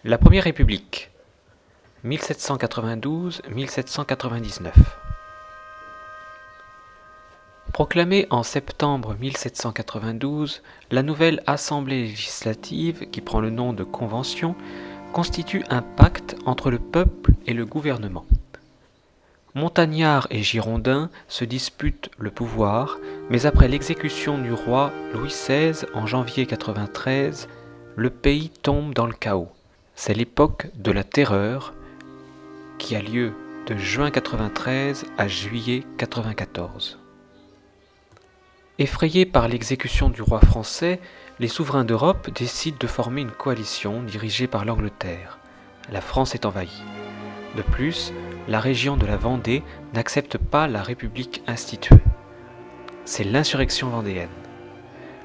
La Première République, 1792-1799. Proclamée en septembre 1792, la nouvelle Assemblée législative, qui prend le nom de Convention, constitue un pacte entre le peuple et le gouvernement. Montagnards et Girondins se disputent le pouvoir, mais après l'exécution du roi Louis XVI en janvier 93, le pays tombe dans le chaos. C'est l'époque de la Terreur qui a lieu de juin 93 à juillet 94. Effrayés par l'exécution du roi français, les souverains d'Europe décident de former une coalition dirigée par l'Angleterre. La France est envahie. De plus, la région de la Vendée n'accepte pas la République instituée. C'est l'insurrection vendéenne.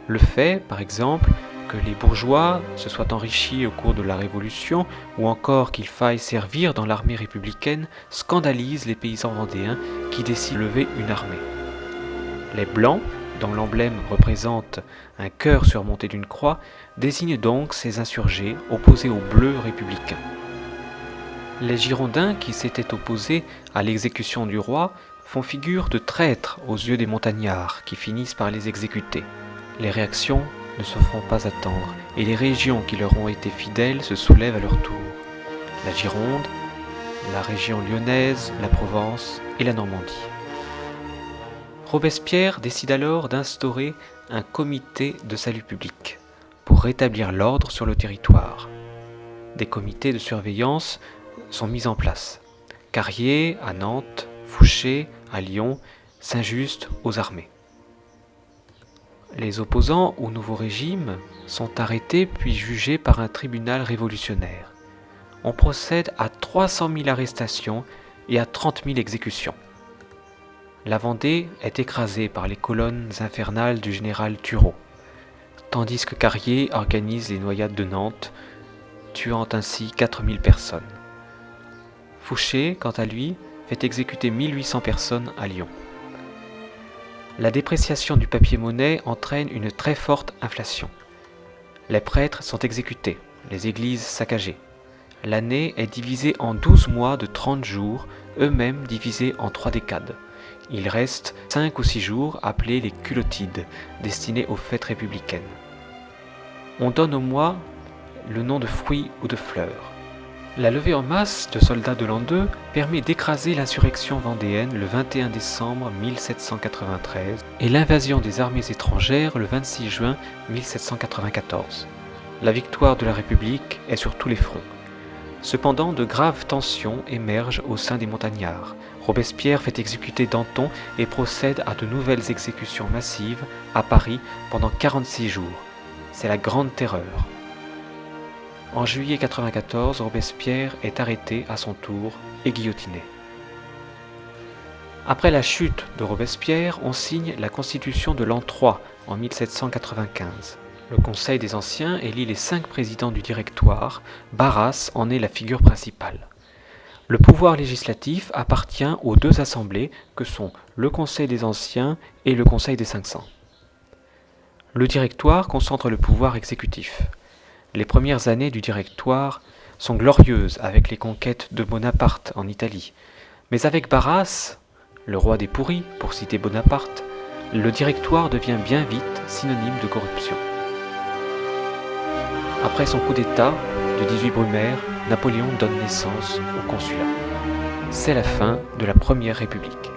Le fait, par exemple, que les bourgeois se soient enrichis au cours de la Révolution ou encore qu'il faille servir dans l'armée républicaine scandalise les paysans vendéens qui décident de lever une armée. Les Blancs, dont l'emblème représente un cœur surmonté d'une croix, désignent donc ces insurgés opposés aux Bleus républicains. Les Girondins, qui s'étaient opposés à l'exécution du roi, font figure de traîtres aux yeux des montagnards, qui finissent par les exécuter. Les réactions ne se font pas attendre, et les régions qui leur ont été fidèles se soulèvent à leur tour. La Gironde, la région lyonnaise, la Provence et la Normandie. Robespierre décide alors d'instaurer un comité de salut public pour rétablir l'ordre sur le territoire. Des comités de surveillance sont mis en place. Carrier à Nantes, Fouché à Lyon, Saint-Just aux armées. Les opposants au nouveau régime sont arrêtés puis jugés par un tribunal révolutionnaire. On procède à 300 000 arrestations et à 30 000 exécutions. La Vendée est écrasée par les colonnes infernales du général Turreau, tandis que Carrier organise les noyades de Nantes, tuant ainsi 4000 personnes. Fouché, quant à lui, fait exécuter 1800 personnes à Lyon. La dépréciation du papier-monnaie entraîne une très forte inflation. Les prêtres sont exécutés, les églises saccagées. L'année est divisée en 12 mois de 30 jours, eux-mêmes divisés en 3 décades. Il reste 5 ou 6 jours appelés les culottides, destinés aux fêtes républicaines. On donne au mois le nom de fruits ou de fleurs. La levée en masse de soldats de l'an 2 permet d'écraser l'insurrection vendéenne le 21 décembre 1793 et l'invasion des armées étrangères le 26 juin 1794. La victoire de la République est sur tous les fronts. Cependant, de graves tensions émergent au sein des montagnards. Robespierre fait exécuter Danton et procède à de nouvelles exécutions massives à Paris pendant 46 jours. C'est la Grande Terreur. En juillet 1994, Robespierre est arrêté à son tour et guillotiné. Après la chute de Robespierre, on signe la Constitution de l'an 3 en 1795. Le Conseil des Anciens élit les 5 présidents du Directoire. Barras en est la figure principale. Le pouvoir législatif appartient aux 2 assemblées que sont le Conseil des Anciens et le Conseil des 500. Le Directoire concentre le pouvoir exécutif. Les premières années du Directoire sont glorieuses avec les conquêtes de Bonaparte en Italie. Mais avec Barras, le roi des pourris, pour citer Bonaparte, le Directoire devient bien vite synonyme de corruption. Après son coup d'État du 18 Brumaire, Napoléon donne naissance au consulat. C'est la fin de la Première République.